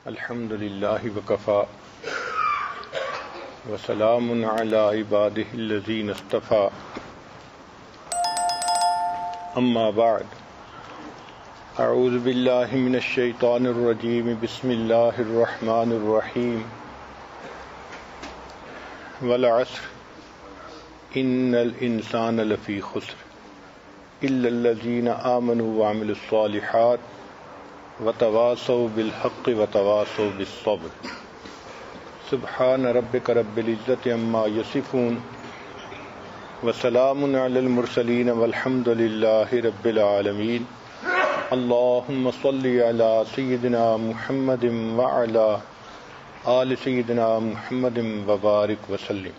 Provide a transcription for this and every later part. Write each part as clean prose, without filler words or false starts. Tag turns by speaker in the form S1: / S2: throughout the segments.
S1: الحمد للہ وکفا وسلام علی عبادہ الذین اصطفى اما بعد اعوذ باللہ من الشیطان الرجیم بسم اللہ الرحمن الرحیم والعصر ان الانسان لفی خسر الا الذین آمنوا وعملوا الصالحات وتواصوا بالحق وتواصوا بالصبر سبحان ربک رب العزت عما یصفون وسلام علی المرسلین والحمد للہ رب العالمین اللہم صل علی سیدنا محمد وعلی آل سیدنا محمد وبارک وسلم۔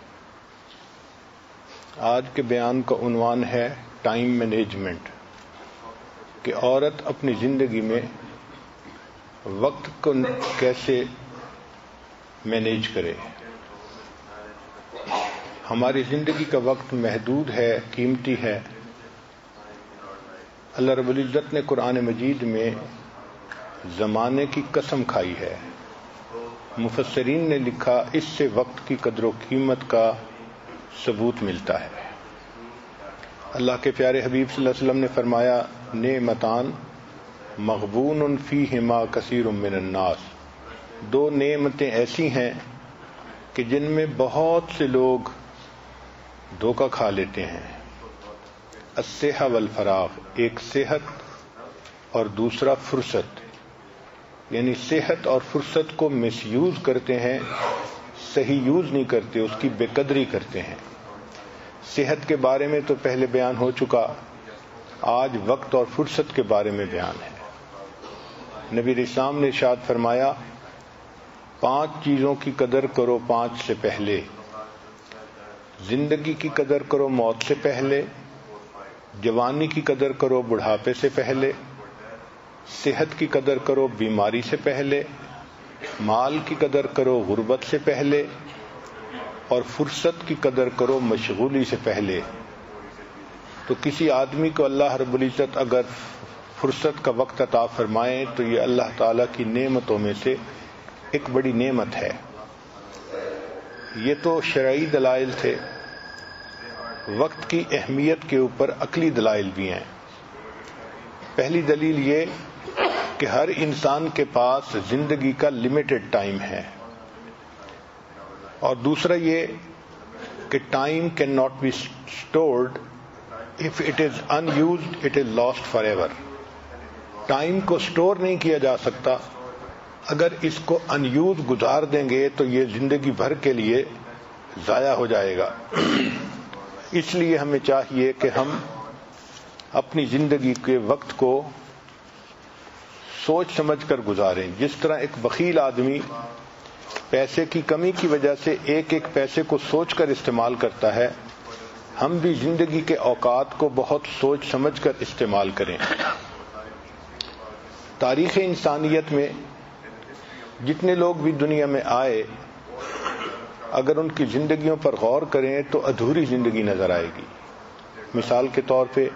S1: آج کے بیان کا عنوان ہے ٹائم مینجمنٹ، کہ عورت اپنی زندگی میں وقت کو کیسے مینیج کرے۔ ہماری زندگی کا وقت محدود ہے، قیمتی ہے۔ اللہ رب العزت نے قرآن مجید میں زمانے کی قسم کھائی ہے۔ مفسرین نے لکھا اس سے وقت کی قدر و قیمت کا ثبوت ملتا ہے۔ اللہ کے پیارے حبیب صلی اللہ علیہ وسلم نے فرمایا، نعمتان مغبون فیہما کثیر من الناس، دو نعمتیں ایسی ہیں کہ جن میں بہت سے لوگ دھوکہ کھا لیتے ہیں۔ الصحہ والفراغ، ایک صحت اور دوسرا فرصت، یعنی صحت اور فرصت کو مس یوز کرتے ہیں، صحیح یوز نہیں کرتے، اس کی بے قدری کرتے ہیں۔ صحت کے بارے میں تو پہلے بیان ہو چکا، آج وقت اور فرصت کے بارے میں بیان ہے۔ نبی اسلام نے ارشاد فرمایا، 5 چیزوں کی قدر کرو 5 سے پہلے، زندگی کی قدر کرو موت سے پہلے، جوانی کی قدر کرو بڑھاپے سے پہلے، صحت کی قدر کرو بیماری سے پہلے، مال کی قدر کرو غربت سے پہلے، اور فرصت کی قدر کرو مشغولی سے پہلے۔ تو کسی آدمی کو اللہ رب العزت اگر فرصت کا وقت عطا فرمائے تو یہ اللہ تعالیٰ کی نعمتوں میں سے ایک بڑی نعمت ہے۔ یہ تو شرعی دلائل تھے، وقت کی اہمیت کے اوپر عقلی دلائل بھی ہیں۔ پہلی دلیل یہ کہ ہر انسان کے پاس زندگی کا لمیٹڈ ٹائم ہے، اور دوسرا یہ کہ time can not be stored, if it is unused it is lost forever. Time کو سٹور نہیں کیا جا سکتا، اگر اس کو ان یوز گزار دیں گے تو یہ زندگی بھر کے لیے ضائع ہو جائے گا۔ اس لیے ہمیں چاہیے کہ ہم اپنی زندگی کے وقت کو سوچ سمجھ کر گزاریں۔ جس طرح ایک بخیل آدمی پیسے کی کمی کی وجہ سے ایک ایک پیسے کو سوچ کر استعمال کرتا ہے، ہم بھی زندگی کے اوقات کو بہت سوچ سمجھ کر استعمال کریں۔ تاریخ انسانیت میں جتنے لوگ بھی دنیا میں آئے، اگر ان کی زندگیوں پر غور کریں تو ادھوری زندگی نظر آئے گی۔ مثال کے طور پہ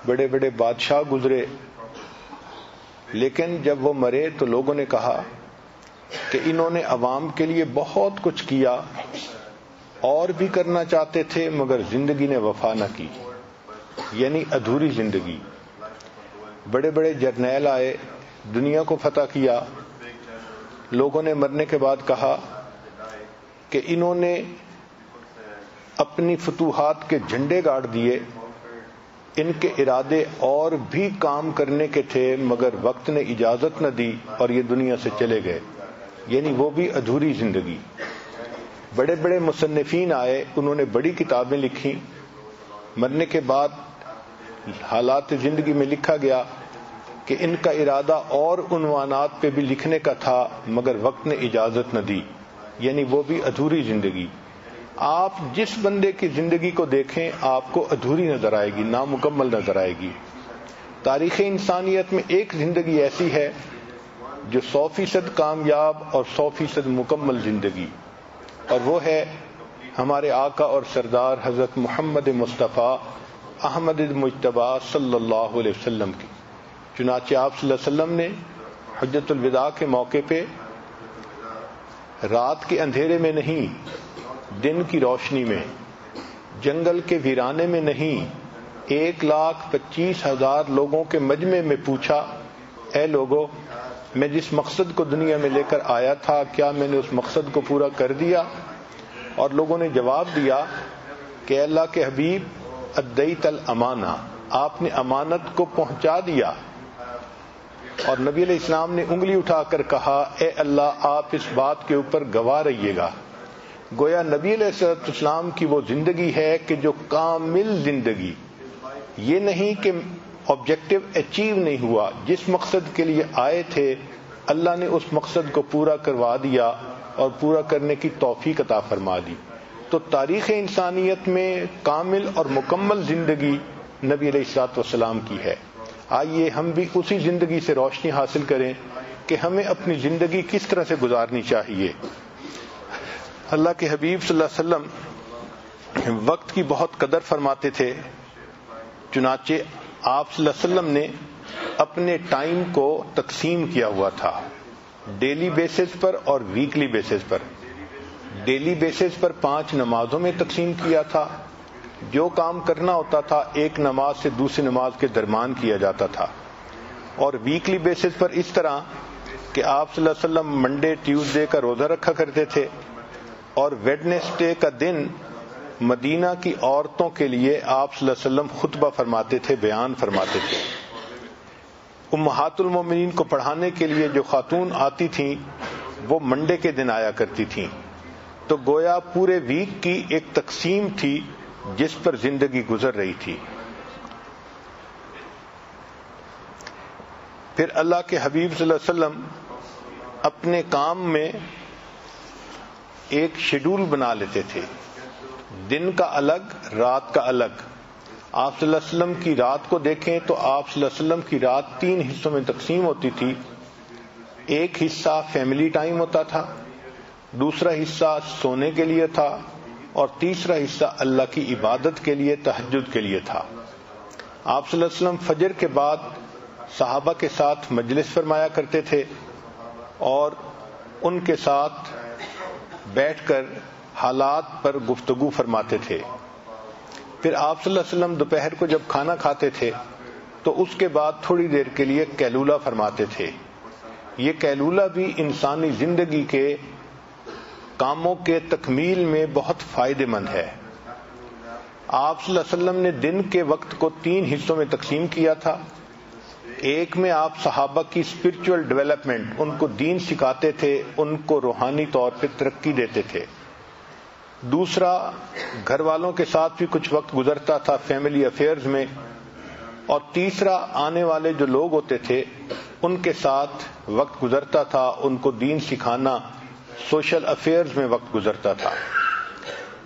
S1: بڑے بڑے بادشاہ گزرے، لیکن جب وہ مرے تو لوگوں نے کہا کہ انہوں نے عوام کے لیے بہت کچھ کیا، اور بھی کرنا چاہتے تھے مگر زندگی نے وفا نہ کی، یعنی ادھوری زندگی۔ بڑے بڑے جرنیل آئے، دنیا کو فتح کیا، لوگوں نے مرنے کے بعد کہا کہ انہوں نے اپنی فتوحات کے جھنڈے گاڑ دیے، ان کے ارادے اور بھی کام کرنے کے تھے مگر وقت نے اجازت نہ دی اور یہ دنیا سے چلے گئے، یعنی وہ بھی ادھوری زندگی۔ بڑے بڑے مصنفین آئے، انہوں نے بڑی کتابیں لکھی، مرنے کے بعد حالات زندگی میں لکھا گیا کہ ان کا ارادہ اور عنوانات پہ بھی لکھنے کا تھا مگر وقت نے اجازت نہ دی، یعنی وہ بھی ادھوری زندگی۔ آپ جس بندے کی زندگی کو دیکھیں آپ کو ادھوری نظر آئے گی، نامکمل نظر آئے گی۔ تاریخ انسانیت میں ایک زندگی ایسی ہے جو 100% کامیاب اور 100% مکمل زندگی، اور وہ ہے ہمارے آقا اور سردار حضرت محمد مصطفیٰ احمد مجتبیٰ صلی اللہ علیہ وسلم کی۔ چنانچہ آپ صلی اللہ علیہ وسلم نے حجۃ الوداع کے موقع پہ رات کے اندھیرے میں نہیں، دن کی روشنی میں، جنگل کے ویرانے میں نہیں، 1,25,000 لوگوں کے مجمع میں پوچھا، اے لوگو، میں جس مقصد کو دنیا میں لے کر آیا تھا کیا میں نے اس مقصد کو پورا کر دیا؟ اور لوگوں نے جواب دیا کہ اللہ کے حبیب ادیت الامانہ، آپ نے امانت کو پہنچا دیا۔ اور نبی علیہ السلام نے انگلی اٹھا کر کہا، اے اللہ آپ اس بات کے اوپر گواہ رہیے گا۔ گویا نبی علیہ السلام کی وہ زندگی ہے کہ جو کامل زندگی، یہ نہیں کہ آبجیکٹو اچیو نہیں ہوا، جس مقصد کے لیے آئے تھے اللہ نے اس مقصد کو پورا کروا دیا اور پورا کرنے کی توفیق عطا فرما دی۔ تو تاریخ انسانیت میں کامل اور مکمل زندگی نبی علیہ الصلوۃ والسلام کی ہے۔ آئیے ہم بھی اسی زندگی سے روشنی حاصل کریں کہ ہمیں اپنی زندگی کس طرح سے گزارنی چاہیے۔ اللہ کے حبیب صلی اللہ علیہ وسلم وقت کی بہت قدر فرماتے تھے، چنانچہ آپ صلی اللہ علیہ وسلم نے اپنے ٹائم کو تقسیم کیا ہوا تھا، ڈیلی بیسس پر اور ویکلی بیسس پر۔ ڈیلی بیسس پر 5 نمازوں میں تقسیم کیا تھا، جو کام کرنا ہوتا تھا ایک نماز سے دوسری نماز کے درمیان کیا جاتا تھا، اور ویکلی بیسس پر اس طرح کہ آپ صلی اللہ علیہ وسلم منڈے ٹیوزڈے کا روزہ رکھا کرتے تھے، اور ویڈنسڈے کا دن مدینہ کی عورتوں کے لیے آپ صلی اللہ علیہ وسلم خطبہ فرماتے تھے، بیان فرماتے تھے۔ امہات المومنین کو پڑھانے کے لیے جو خاتون آتی تھیں وہ منڈے کے دن آیا کرتی تھیں۔ تو گویا پورے ویک کی ایک تقسیم تھی جس پر زندگی گزر رہی تھی۔ پھر اللہ کے حبیب صلی اللہ علیہ وسلم اپنے کام میں ایک شیڈول بنا لیتے تھے، دن کا الگ، رات کا الگ۔ آپ صلی اللہ علیہ وسلم کی رات کو دیکھیں تو آپ صلی اللہ علیہ وسلم کی رات 3 حصوں میں تقسیم ہوتی تھی۔ ایک حصہ فیملی ٹائم ہوتا تھا، دوسرا حصہ سونے کے لیے تھا، اور تیسرا حصہ اللہ کی عبادت کے لیے، تہجد کے لیے تھا۔ آپ صلی اللہ علیہ وسلم فجر کے بعد صحابہ کے ساتھ مجلس فرمایا کرتے تھے اور ان کے ساتھ بیٹھ کر حالات پر گفتگو فرماتے تھے۔ پھر آپ صلی اللہ علیہ وسلم دوپہر کو جب کھانا کھاتے تھے تو اس کے بعد تھوڑی دیر کے لیے قیلولہ فرماتے تھے۔ یہ قیلولہ بھی انسانی زندگی کے کاموں کے تکمیل میں بہت فائدہ مند ہے۔ آپ صلی اللہ علیہ وسلم نے دن کے وقت کو 3 حصوں میں تقسیم کیا تھا۔ ایک میں آپ صحابہ کی اسپرچول ڈیولپمنٹ، ان کو دین سکھاتے تھے، ان کو روحانی طور پہ ترقی دیتے تھے۔ دوسرا گھر والوں کے ساتھ بھی کچھ وقت گزرتا تھا فیملی افیئرز میں، اور تیسرا آنے والے جو لوگ ہوتے تھے ان کے ساتھ وقت گزرتا تھا، ان کو دین سکھانا، سوشل افیئرز میں وقت گزرتا تھا۔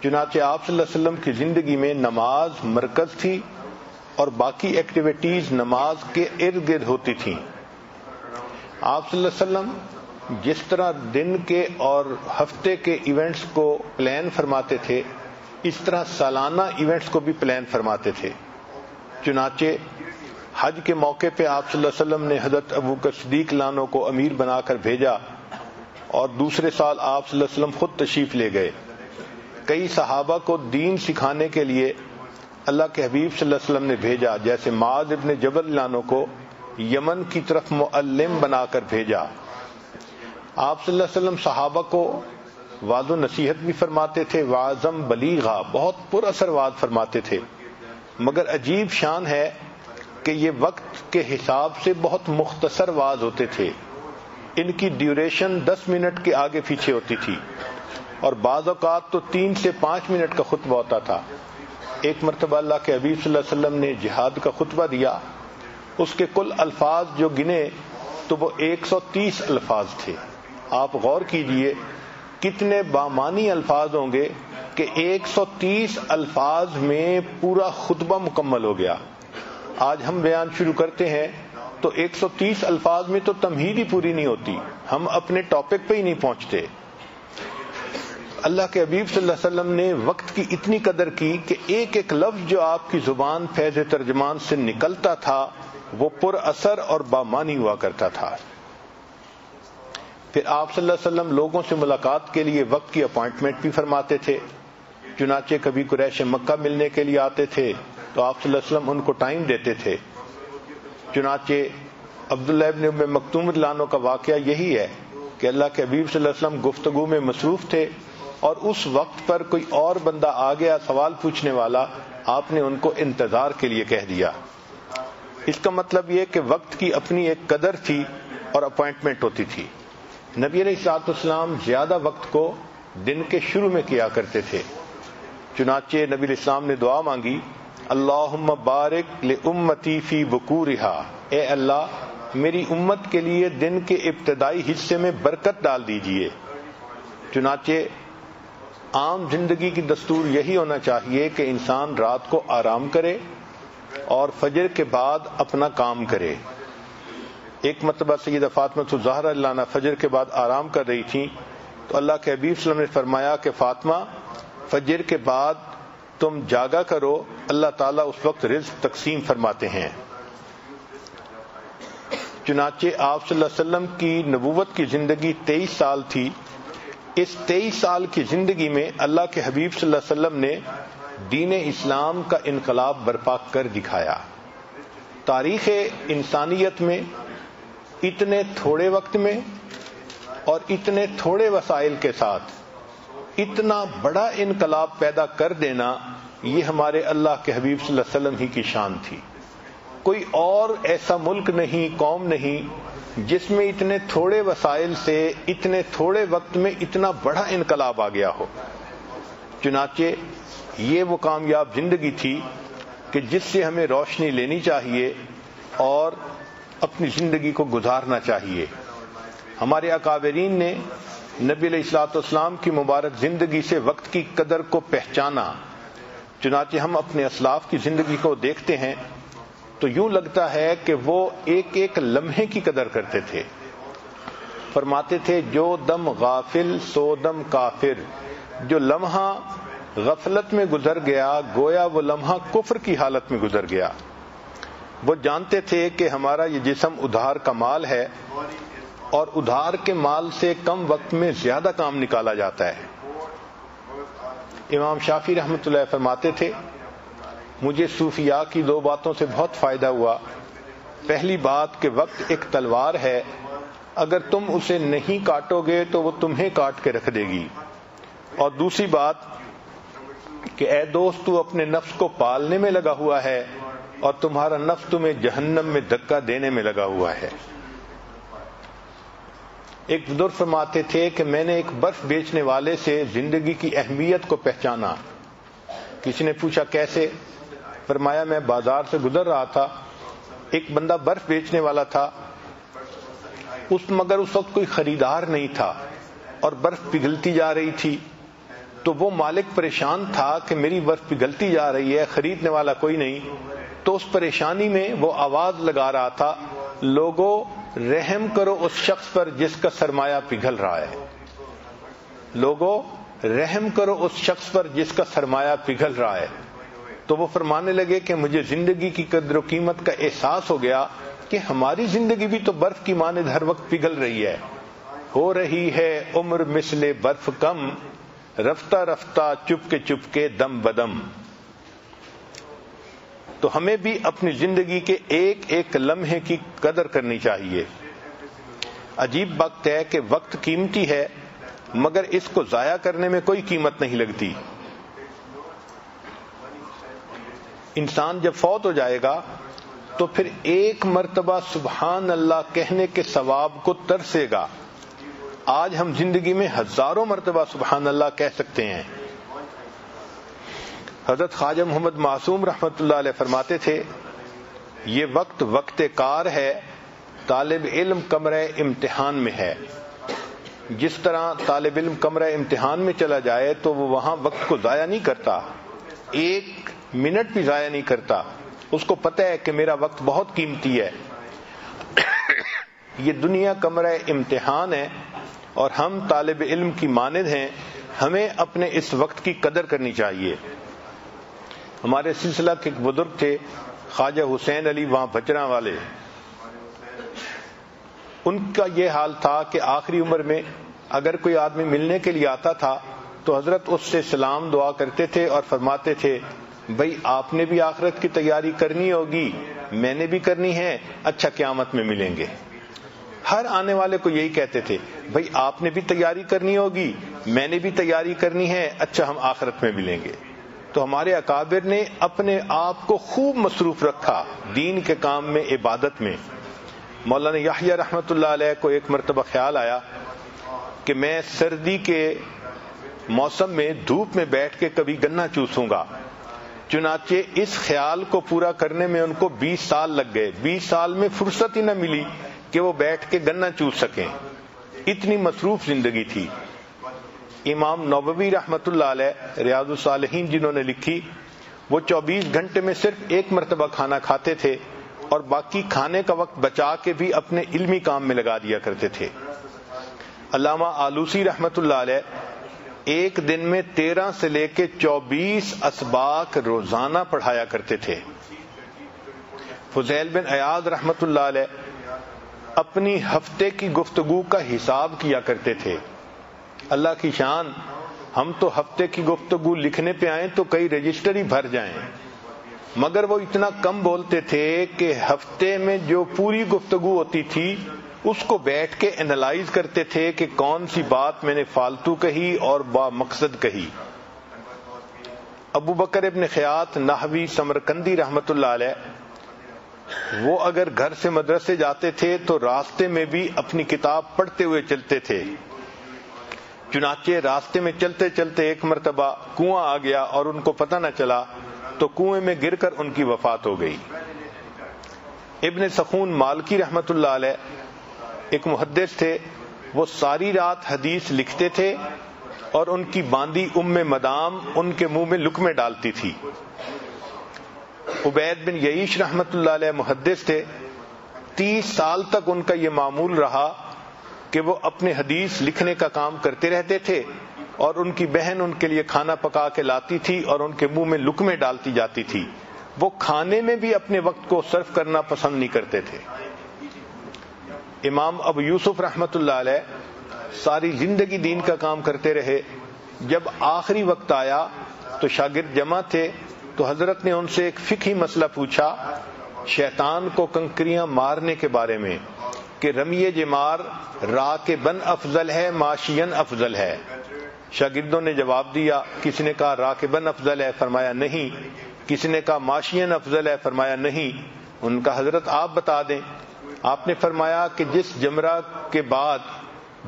S1: چنانچہ آپ صلی اللہ علیہ وسلم کی زندگی میں نماز مرکز تھی اور باقی ایکٹیویٹیز نماز کے ارد گرد ہوتی تھیں۔ آپ صلی اللہ علیہ وسلم جس طرح دن کے اور ہفتے کے ایونٹس کو پلان فرماتے تھے، اس طرح سالانہ ایونٹس کو بھی پلان فرماتے تھے۔ چنانچہ حج کے موقع پہ آپ صلی اللہ علیہ وسلم نے حضرت ابوبکر صدیق عنہ کو امیر بنا کر بھیجا، اور دوسرے سال آپ صلی اللہ علیہ وسلم خود تشریف لے گئے۔ کئی صحابہ کو دین سکھانے کے لیے اللہ کے حبیب صلی اللہ علیہ وسلم نے بھیجا، جیسے معاذ ابن جبل عنہ کو یمن کی طرف معلم بنا کر بھیجا۔ آپ صلی اللہ علیہ وسلم صحابہ کو وعظ و نصیحت بھی فرماتے تھے، وعظم بلیغا، بہت پر اثر وعظ فرماتے تھے، مگر عجیب شان ہے کہ یہ وقت کے حساب سے بہت مختصر وعظ ہوتے تھے۔ ان کی ڈیوریشن 10 منٹ کے آگے پیچھے ہوتی تھی، اور بعض اوقات تو 3 سے 5 منٹ کا خطبہ ہوتا تھا۔ ایک مرتبہ اللہ کے حبیب صلی اللہ علیہ وسلم نے جہاد کا خطبہ دیا، اس کے کل الفاظ جو گنے تو وہ 130 الفاظ تھے۔ آپ غور کیجئے کتنے بامانی الفاظ ہوں گے کہ 130 الفاظ میں پورا خطبہ مکمل ہو گیا۔ آج ہم بیان شروع کرتے ہیں تو 130 الفاظ میں تو تمہید ہی پوری نہیں ہوتی، ہم اپنے ٹاپک پہ ہی نہیں پہنچتے۔ اللہ کے حبیب صلی اللہ علیہ وسلم نے وقت کی اتنی قدر کی کہ ایک ایک لفظ جو آپ کی زبان فیض ترجمان سے نکلتا تھا وہ پر اثر اور بامانی ہوا کرتا تھا۔ پھر آپ صلی اللہ علیہ وسلم لوگوں سے ملاقات کے لیے وقت کی اپوائنٹمنٹ بھی فرماتے تھے. چنانچہ کبھی قریش مکہ ملنے کے لیے آتے تھے تو آپ صلی اللہ علیہ وسلم ان کو ٹائم دیتے تھے. چنانچہ عبداللہ ابن ام مکتوم رضی اللہ عنہ کا واقعہ یہی ہے کہ اللہ کے حبیب صلی اللہ علیہ وسلم گفتگو میں مصروف تھے اور اس وقت پر کوئی اور بندہ آ گیا سوال پوچھنے والا, آپ نے ان کو انتظار کے لیے کہہ دیا. اس کا مطلب یہ کہ وقت کی اپنی ایک قدر تھی اور اپوائنٹمنٹ ہوتی تھی. نبی علیہ الصلوۃ والسلام زیادہ وقت کو دن کے شروع میں کیا کرتے تھے. چنانچہ نبی علیہ السلام نے دعا مانگی, اللہم بارک لامتی فی بکورہا, اے اللہ میری امت کے لیے دن کے ابتدائی حصے میں برکت ڈال دیجئے. چنانچہ عام زندگی کی دستور یہی ہونا چاہیے کہ انسان رات کو آرام کرے اور فجر کے بعد اپنا کام کرے. ایک مرتبہ سیدہ فاطمہ الزہرا رضی اللہ عنہا فجر کے بعد آرام کر رہی تھیں تو اللہ کے حبیب صلی اللہ علیہ وسلم نے فرمایا کہ فاطمہ فجر کے بعد تم جاگا کرو, اللہ تعالیٰ اس وقت رزق تقسیم فرماتے ہیں. چنانچہ آپ صلی اللہ علیہ وسلم کی نبوت کی زندگی 23 سال تھی. اس 23 سال کی زندگی میں اللہ کے حبیب صلی اللہ علیہ وسلم نے دین اسلام کا انقلاب برپا کر دکھایا. تاریخ انسانیت میں اتنے تھوڑے وقت میں اور اتنے تھوڑے وسائل کے ساتھ اتنا بڑا انقلاب پیدا کر دینا, یہ ہمارے اللہ کے حبیب صلی اللہ علیہ وسلم ہی کی شان تھی. کوئی اور ایسا ملک نہیں, قوم نہیں جس میں اتنے تھوڑے وسائل سے اتنے تھوڑے وقت میں اتنا بڑا انقلاب آ گیا ہو. چنانچہ یہ وہ کامیاب زندگی تھی کہ جس سے ہمیں روشنی لینی چاہیے اور اپنی زندگی کو گزارنا چاہیے. ہمارے اکابرین نے نبی علیہ الصلوۃ والسلام کی مبارک زندگی سے وقت کی قدر کو پہچانا. چنانچہ ہم اپنے اسلاف کی زندگی کو دیکھتے ہیں تو یوں لگتا ہے کہ وہ ایک ایک لمحے کی قدر کرتے تھے. فرماتے تھے جو دم غافل سو دم کافر, جو لمحہ غفلت میں گزر گیا گویا وہ لمحہ کفر کی حالت میں گزر گیا. وہ جانتے تھے کہ ہمارا یہ جسم ادھار کا مال ہے اور ادھار کے مال سے کم وقت میں زیادہ کام نکالا جاتا ہے. امام شافعی رحمۃ اللہ فرماتے تھے مجھے صوفیاء کی 2 باتوں سے بہت فائدہ ہوا. پہلی بات کہ وقت ایک تلوار ہے, اگر تم اسے نہیں کاٹو گے تو وہ تمہیں کاٹ کے رکھ دے گی. اور دوسری بات کہ اے دوست تو اپنے نفس کو پالنے میں لگا ہوا ہے اور تمہارا نفس تمہیں جہنم میں دھکا دینے میں لگا ہوا ہے. ایک بزرگ فرماتے تھے کہ میں نے ایک برف بیچنے والے سے زندگی کی اہمیت کو پہچانا. کسی نے پوچھا کیسے؟ فرمایا میں بازار سے گزر رہا تھا, ایک بندہ برف بیچنے والا تھا, مگر اس وقت کوئی خریدار نہیں تھا اور برف پگھلتی جا رہی تھی. تو وہ مالک پریشان تھا کہ میری برف پگھلتی جا رہی ہے, خریدنے والا کوئی نہیں. تو اس پریشانی میں وہ آواز لگا رہا تھا, لوگوں رحم کرو اس شخص پر جس کا سرمایہ پگھل رہا ہے, لوگوں رحم کرو اس شخص پر جس کا سرمایہ پگھل رہا ہے. تو وہ فرمانے لگے کہ مجھے زندگی کی قدر و قیمت کا احساس ہو گیا کہ ہماری زندگی بھی تو برف کی مانند ہر وقت پگھل رہی ہے. ہو رہی ہے عمر مثل برف کم, رفتہ رفتہ چپ کے دم بدم. تو ہمیں بھی اپنی زندگی کے ایک ایک لمحے کی قدر کرنی چاہیے. عجیب بات ہے کہ وقت قیمتی ہے مگر اس کو ضائع کرنے میں کوئی قیمت نہیں لگتی. انسان جب فوت ہو جائے گا تو پھر ایک مرتبہ سبحان اللہ کہنے کے ثواب کو ترسے گا. آج ہم زندگی میں ہزاروں مرتبہ سبحان اللہ کہہ سکتے ہیں. حضرت خواجہ محمد معصوم رحمۃ اللہ علیہ فرماتے تھے یہ وقت کار ہے, طالب علم کمرہ امتحان میں ہے. جس طرح طالب علم کمرہ امتحان میں چلا جائے تو وہ وہاں وقت کو ضائع نہیں کرتا, 1 منٹ بھی ضائع نہیں کرتا. اس کو پتہ ہے کہ میرا وقت بہت قیمتی ہے. یہ دنیا کمرہ امتحان ہے اور ہم طالب علم کی مانند ہیں, ہمیں اپنے اس وقت کی قدر کرنی چاہیے. ہمارے سلسلہ کے ایک بزرگ تھے خواجہ حسین علی وہاں بچراں والے, ان کا یہ حال تھا کہ آخری عمر میں اگر کوئی آدمی ملنے کے لیے آتا تھا تو حضرت اس سے سلام دعا کرتے تھے اور فرماتے تھے بھائی آپ نے بھی آخرت کی تیاری کرنی ہوگی، میں نے بھی کرنی ہے، اچھا قیامت میں ملیں گے۔ ہر آنے والے کو یہی کہتے تھے بھائی آپ نے بھی تیاری کرنی ہوگی، میں نے بھی تیاری کرنی ہے، اچھا ہم آخرت میں ملیں گے۔ تو ہمارے اکابر نے اپنے آپ کو خوب مصروف رکھا دین کے کام میں، عبادت میں۔ مولانا یحییٰ رحمۃ اللہ علیہ کو ایک مرتبہ خیال آیا کہ میں سردی کے موسم میں دھوپ میں بیٹھ کے کبھی گنا چوسوں گا۔ چنانچہ اس خیال کو پورا کرنے میں ان کو 20 سال لگ گئے۔ 20 سال میں فرصت ہی نہ ملی کہ وہ بیٹھ کے گنا چوس سکیں، اتنی مصروف زندگی تھی۔ امام نووی رحمۃ اللہ علیہ ریاض الصالحین جنہوں نے لکھی، وہ 24 گھنٹے میں صرف ایک مرتبہ کھانا کھاتے تھے اور باقی کھانے کا وقت بچا کے بھی اپنے علمی کام میں لگا دیا کرتے تھے۔ علامہ آلوسی رحمۃ اللہ علیہ ایک دن میں 13 سے لے کے 24 اسباق روزانہ پڑھایا کرتے تھے۔ فضیل بن عیاض رحمۃ اللہ علیہ اپنی ہفتے کی گفتگو کا حساب کیا کرتے تھے۔ اللہ کی شان، ہم تو ہفتے کی گفتگو لکھنے پہ آئیں تو کئی رجسٹر ہی بھر جائیں، مگر وہ اتنا کم بولتے تھے کہ ہفتے میں جو پوری گفتگو ہوتی تھی اس کو بیٹھ کے انالائز کرتے تھے کہ کون سی بات میں نے فالتو کہی اور با مقصد کہی۔ ابو بکر ابن خیاط نحوی سمرقندی رحمت اللہ علیہ، وہ اگر گھر سے مدرسے جاتے تھے تو راستے میں بھی اپنی کتاب پڑھتے ہوئے چلتے تھے۔ چنانچہ راستے میں چلتے چلتے ایک مرتبہ کنواں آ گیا اور ان کو پتہ نہ چلا تو کنویں میں گر کر ان کی وفات ہو گئی۔ ابن سخون مالکی رحمت اللہ علیہ ایک محدث تھے، وہ ساری رات حدیث لکھتے تھے اور ان کی باندی ام مدام ان کے منہ میں لقمے ڈالتی تھی۔ عبید بن یعیش رحمت اللہ علیہ محدث تھے، 30 سال تک ان کا یہ معمول رہا کہ وہ اپنے حدیث لکھنے کا کام کرتے رہتے تھے اور ان کی بہن ان کے لیے کھانا پکا کے لاتی تھی اور ان کے منہ میں لقمے ڈالتی جاتی تھی۔ وہ کھانے میں بھی اپنے وقت کو صرف کرنا پسند نہیں کرتے تھے۔ امام ابو یوسف رحمت اللہ علیہ ساری زندگی دین کا کام کرتے رہے۔ جب آخری وقت آیا تو شاگرد جمع تھے تو حضرت نے ان سے ایک فقہی مسئلہ پوچھا شیطان کو کنکریاں مارنے کے بارے میں کہ رمی جمار راکبن افضل ہے ماشین افضل ہے؟ شاگردوں نے جواب دیا، کسی نے کہا راکبن افضل ہے، فرمایا نہیں، کسی نے کہا ماشین افضل ہے، فرمایا نہیں۔ ان کا حضرت آپ بتا دیں۔ آپ نے فرمایا کہ جس جمرہ کے بعد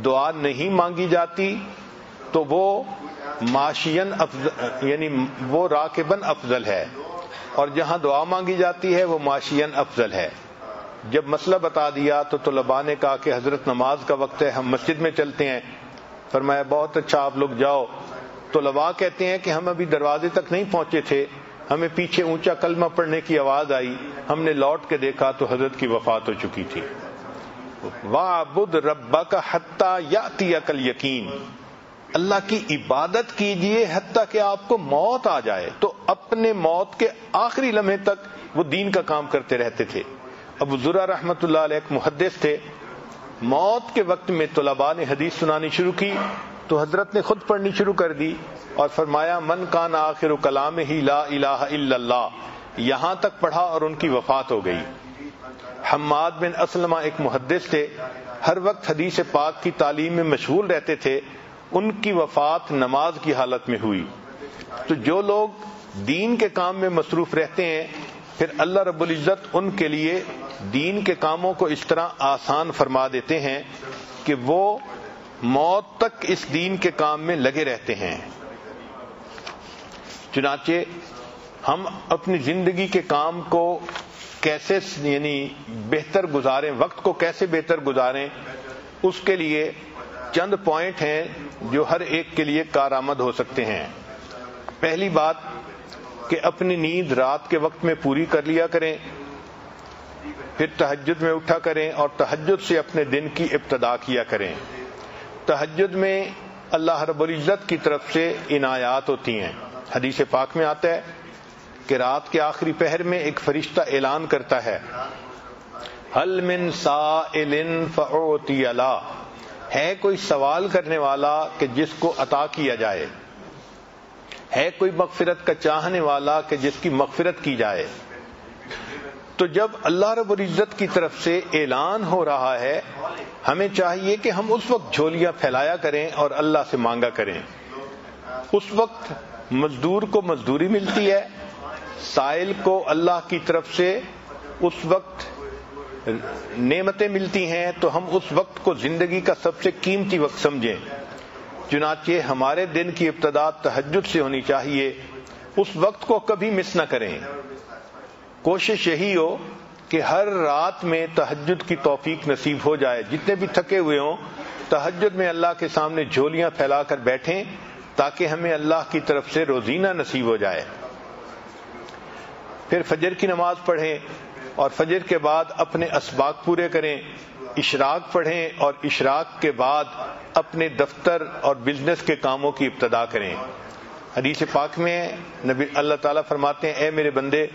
S1: دعا نہیں مانگی جاتی تو وہ ماشین افضل یعنی وہ راکبن افضل ہے، اور جہاں دعا مانگی جاتی ہے وہ ماشین افضل ہے۔ جب مسئلہ بتا دیا تو طلباء نے کہا کہ حضرت نماز کا وقت ہے، ہم مسجد میں چلتے ہیں۔ فرمایا بہت اچھا، آپ لوگ جاؤ۔ طلباء کہتے ہیں کہ ہم ابھی دروازے تک نہیں پہنچے تھے، ہمیں پیچھے اونچا کلمہ پڑھنے کی آواز آئی، ہم نے لوٹ کے دیکھا تو حضرت کی وفات ہو چکی تھی۔ وَاعْبُدْ رَبَّكَ حَتَّى يَأْتِيَكَ الْيَقِينُ، اللہ کی عبادت کیجئے حتیٰ کہ آپ کو موت آ جائے۔ تو اپنے موت کے آخری لمحے تک وہ دین کا کام کرتے رہتے تھے۔ ابو زرع رحمت اللہ علیہ ایک محدث تھے، موت کے وقت میں طلباء نے حدیث سنانی شروع کی تو حضرت نے خود پڑھنی شروع کر دی اور فرمایا من کان آخر کلامہ لا الہ الا اللہ، یہاں تک پڑھا اور ان کی وفات ہو گئی۔ حماد بن اسلمہ ایک محدث تھے، ہر وقت حدیث پاک کی تعلیم میں مشغول رہتے تھے، ان کی وفات نماز کی حالت میں ہوئی۔ تو جو لوگ دین کے کام میں مصروف رہتے ہیں پھر اللہ رب العزت ان کے لیے دین کے کاموں کو اس طرح آسان فرما دیتے ہیں کہ وہ موت تک اس دین کے کام میں لگے رہتے ہیں۔ چنانچہ ہم اپنی زندگی کے کام کو کیسے بہتر گزاریں، وقت کو کیسے بہتر گزاریں، اس کے لیے چند پوائنٹ ہیں جو ہر ایک کے لیے کارآمد ہو سکتے ہیں۔ پہلی بات کہ اپنی نیند رات کے وقت میں پوری کر لیا کریں، پھر تہجد میں اٹھا کریں اور تہجد سے اپنے دن کی ابتدا کیا کریں۔ تہجد میں اللہ رب العزت کی طرف سے عنایات ہوتی ہیں۔ حدیث پاک میں آتا ہے کہ رات کے آخری پہر میں ایک فرشتہ اعلان کرتا ہے هل من سائل فأعطي له، ہے کوئی سوال کرنے والا کہ جس کو عطا کیا جائے، ہے کوئی مغفرت کا چاہنے والا کہ جس کی مغفرت کی جائے۔ تو جب اللہ رب العزت کی طرف سے اعلان ہو رہا ہے، ہمیں چاہیے کہ ہم اس وقت جھولیاں پھیلایا کریں اور اللہ سے مانگا کریں۔ اس وقت مزدور کو مزدوری ملتی ہے، سائل کو اللہ کی طرف سے اس وقت نعمتیں ملتی ہیں، تو ہم اس وقت کو زندگی کا سب سے قیمتی وقت سمجھیں۔ چنانچہ ہمارے دن کی ابتدا تہجد سے ہونی چاہیے، اس وقت کو کبھی مس نہ کریں۔ کوشش یہی ہو کہ ہر رات میں تہجد کی توفیق نصیب ہو جائے، جتنے بھی تھکے ہوئے ہوں تہجد میں اللہ کے سامنے جھولیاں پھیلا کر بیٹھیں تاکہ ہمیں اللہ کی طرف سے روزینہ نصیب ہو جائے۔ پھر فجر کی نماز پڑھیں اور فجر کے بعد اپنے اسباق پورے کریں، اشراق پڑھیں اور اشراق کے بعد اپنے دفتر اور بزنس کے کاموں کی ابتدا کریں۔ حدیث پاک میں نبی اللہ تعالیٰ فرماتے ہیں، اے میرے بندے،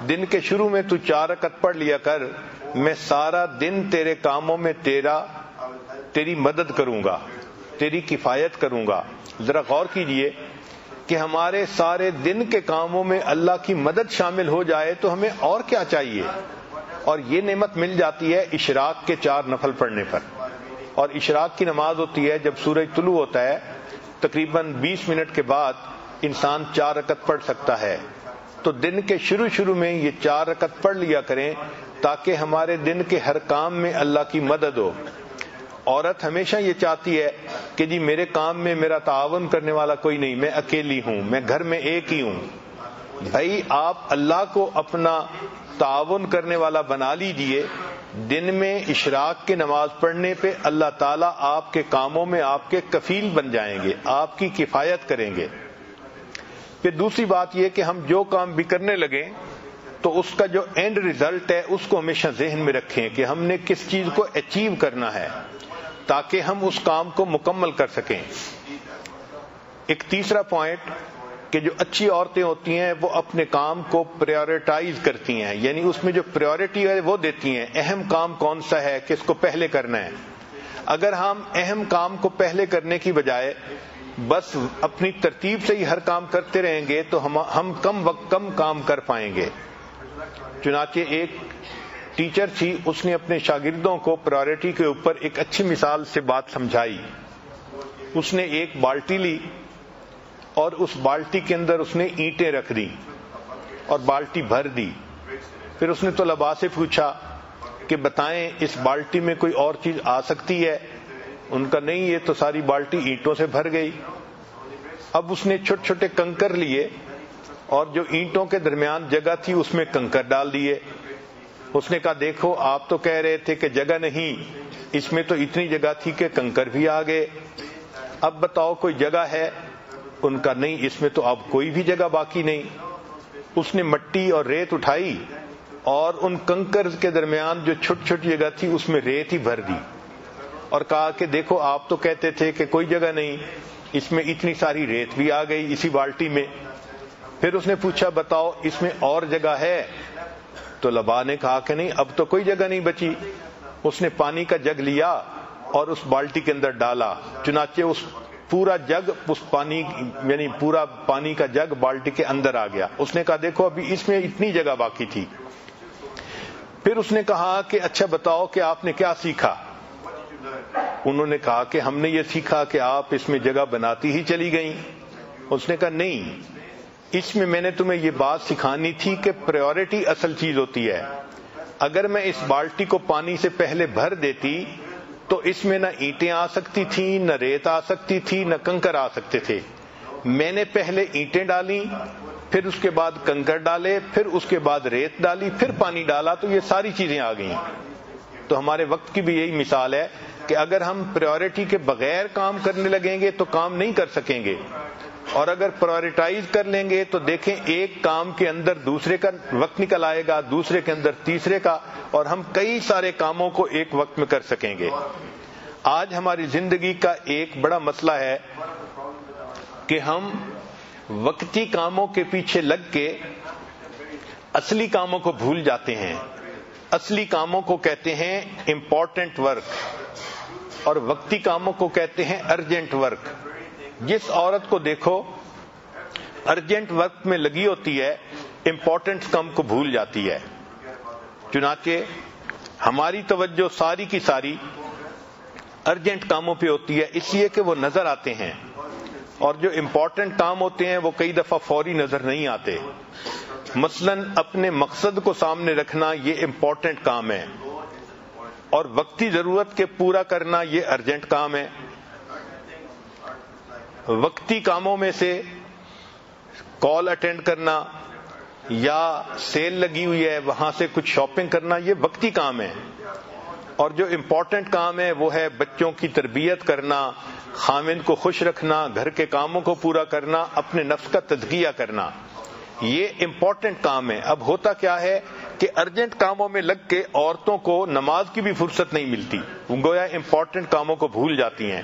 S1: دن کے شروع میں تو 4 رکعت پڑھ لیا کر، میں سارا دن تیرے کاموں میں تیری مدد کروں گا، تیری کفایت کروں گا۔ ذرا غور کیجئے کہ ہمارے سارے دن کے کاموں میں اللہ کی مدد شامل ہو جائے تو ہمیں اور کیا چاہیے؟ اور یہ نعمت مل جاتی ہے اشراق کے 4 نفل پڑھنے پر۔ اور اشراق کی نماز ہوتی ہے جب سورج طلوع ہوتا ہے، تقریباً 20 منٹ کے بعد انسان 4 رکعت پڑھ سکتا ہے۔ تو دن کے شروع میں یہ 4 رکعت پڑھ لیا کریں تاکہ ہمارے دن کے ہر کام میں اللہ کی مدد ہو۔ عورت ہمیشہ یہ چاہتی ہے کہ جی میرے کام میں میرا تعاون کرنے والا کوئی نہیں، میں اکیلی ہوں، میں گھر میں ایک ہی ہوں۔ بھائی آپ اللہ کو اپنا تعاون کرنے والا بنا لیجئے، دن میں اشراق کی نماز پڑھنے پہ اللہ تعالیٰ آپ کے کاموں میں آپ کے کفیل بن جائیں گے، آپ کی کفایت کریں گے۔ پھر دوسری بات یہ کہ ہم جو کام بھی کرنے لگیں تو اس کا جو اینڈ ریزلٹ ہے اس کو ہمیشہ ذہن میں رکھیں کہ ہم نے کس چیز کو اچیو کرنا ہے تاکہ ہم اس کام کو مکمل کر سکیں۔ ایک تیسرا پوائنٹ کہ جو اچھی عورتیں ہوتی ہیں وہ اپنے کام کو پریورٹائز کرتی ہیں، یعنی اس میں جو پریورٹی ہے وہ دیتی ہیں، اہم کام کون سا ہے، کس کو پہلے کرنا ہے۔ اگر ہم اہم کام کو پہلے کرنے کی بجائے بس اپنی ترتیب سے ہی ہر کام کرتے رہیں گے تو ہم کم وقت کم کام کر پائیں گے۔ چنانچہ ایک ٹیچر تھی، اس نے اپنے شاگردوں کو پرائورٹی کے اوپر ایک اچھی مثال سے بات سمجھائی۔ اس نے ایک بالٹی لی اور اس بالٹی کے اندر اس نے اینٹیں رکھ دی اور بالٹی بھر دی۔ پھر اس نے طلباء سے پوچھا کہ بتائیں اس بالٹی میں کوئی اور چیز آ سکتی ہے؟ ان کا نہیں، یہ تو ساری بالٹی اینٹوں سے بھر گئی۔ اب اس نے چھوٹے چھوٹے کنکر لیے اور جو اینٹوں کے درمیان جگہ تھی اس میں کنکر ڈال دیے۔ اس نے کہا دیکھو آپ تو کہہ رہے تھے کہ جگہ نہیں، اس میں تو اتنی جگہ تھی کہ کنکر بھی آ گئے، اب بتاؤ کوئی جگہ ہے؟ ان کا نہیں، اس میں تو اب کوئی بھی جگہ باقی نہیں۔ اس نے مٹی اور ریت اٹھائی اور ان کنکر کے درمیان جو چھوٹی چھوٹی جگہ تھی اس میں ریت ہی بھر دی اور کہا کہ دیکھو آپ تو کہتے تھے کہ کوئی جگہ نہیں، اس میں اتنی ساری ریت بھی آ گئی اسی بالٹی میں۔ پھر اس نے پوچھا بتاؤ اس میں اور جگہ ہے؟ تو طلباء نے کہا کہ نہیں، اب تو کوئی جگہ نہیں بچی۔ اس نے پانی کا جگ لیا اور اس بالٹی کے اندر ڈالا، چنانچہ اس پورا جگ اس پانی یعنی پورا پانی کا جگ بالٹی کے اندر آ گیا۔ اس نے کہا دیکھو ابھی اس میں اتنی جگہ باقی تھی۔ پھر اس نے کہا کہ اچھا بتاؤ کہ آپ نے کیا سیکھا؟ انہوں نے کہا کہ ہم نے یہ سیکھا کہ آپ اس میں جگہ بناتی ہی چلی گئیں۔ اس نے کہا نہیں، اس میں نے تمہیں یہ بات سکھانی تھی کہ پریورٹی اصل چیز ہوتی ہے۔ اگر میں اس بالٹی کو پانی سے پہلے بھر دیتی تو اس میں نہ اینٹیں آ سکتی تھیں، نہ ریت آ سکتی تھی، نہ کنکر آ سکتے تھے۔ میں نے پہلے اینٹیں ڈالیں، پھر اس کے بعد کنکر ڈالے، پھر اس کے بعد ریت ڈالی، پھر پانی ڈالا تو یہ ساری چیزیں آ گئیں۔ تو ہمارے وقت کی بھی یہی مثال ہے کہ اگر ہم پریورٹی کے بغیر کام کرنے لگیں گے تو کام نہیں کر سکیں گے، اور اگر پرائورٹائز کر لیں گے تو دیکھیں ایک کام کے اندر دوسرے کا وقت نکل آئے گا، دوسرے کے اندر تیسرے کا، اور ہم کئی سارے کاموں کو ایک وقت میں کر سکیں گے۔ آج ہماری زندگی کا ایک بڑا مسئلہ ہے کہ ہم وقتی کاموں کے پیچھے لگ کے اصلی کاموں کو بھول جاتے ہیں۔ اصلی کاموں کو کہتے ہیں امپورٹنٹ ورک اور وقتی کاموں کو کہتے ہیں ارجنٹ ورک. جس عورت کو دیکھو ارجنٹ ورک میں لگی ہوتی ہے امپورٹنٹ کام کو بھول جاتی ہے. چنانچہ ہماری توجہ ساری کی ساری ارجنٹ کاموں پہ ہوتی ہے اس لیے کہ وہ نظر آتے ہیں، اور جو امپورٹنٹ کام ہوتے ہیں وہ کئی دفعہ فوری نظر نہیں آتے. مثلا اپنے مقصد کو سامنے رکھنا یہ امپورٹنٹ کام ہے، اور وقتی ضرورت کے پورا کرنا یہ ارجنٹ کام ہے. وقتی کاموں میں سے کال اٹینڈ کرنا یا سیل لگی ہوئی ہے وہاں سے کچھ شاپنگ کرنا یہ وقتی کام ہے، اور جو امپورٹنٹ کام ہے وہ ہے بچوں کی تربیت کرنا، خاوند کو خوش رکھنا، گھر کے کاموں کو پورا کرنا، اپنے نفس کا تزکیہ کرنا، یہ امپورٹنٹ کام ہے. اب ہوتا کیا ہے کہ ارجنٹ کاموں میں لگ کے عورتوں کو نماز کی بھی فرصت نہیں ملتی، گویا امپورٹنٹ کاموں کو بھول جاتی ہیں.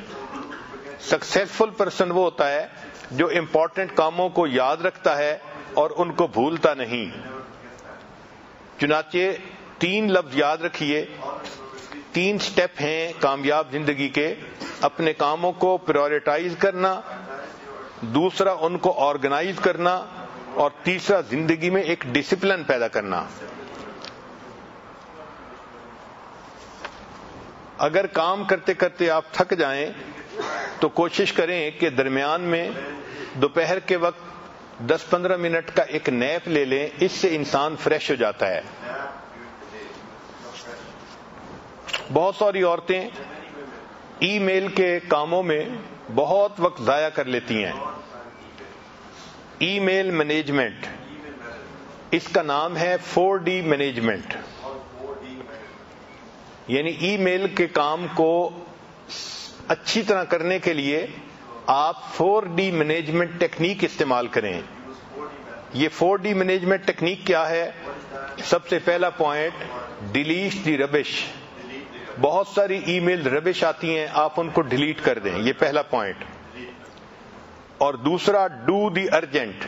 S1: سکسیسفل پرسن وہ ہوتا ہے جو امپورٹنٹ کاموں کو یاد رکھتا ہے اور ان کو بھولتا نہیں. چنانچہ 3 لفظ یاد رکھیے، 3 سٹیپ ہیں کامیاب زندگی کے: اپنے کاموں کو پریورٹائز کرنا، دوسرا ان کو آرگنائز کرنا، اور تیسرا زندگی میں ایک ڈسپلن پیدا کرنا. اگر کام کرتے کرتے آپ تھک جائیں تو کوشش کریں کہ درمیان میں دوپہر کے وقت 10-15 منٹ کا ایک نیپ لے لیں، اس سے انسان فریش ہو جاتا ہے. بہت ساری عورتیں ای میل کے کاموں میں بہت وقت ضائع کر لیتی ہیں. ای میل مینجمنٹ، اس کا نام ہے 4D مینجمنٹ، یعنی ای میل کے کام کو اچھی طرح کرنے کے لیے آپ 4D مینجمنٹ ٹیکنیک استعمال کریں. یہ 4D مینجمنٹ ٹیکنیک کیا ہے؟ سب سے پہلا پوائنٹ، ڈیلیٹ دی ربش. بہت ساری ای میل ربش آتی ہیں، آپ ان کو ڈیلیٹ کر دیں، یہ پہلا پوائنٹ. اور دوسرا، ڈو دی ارجنٹ.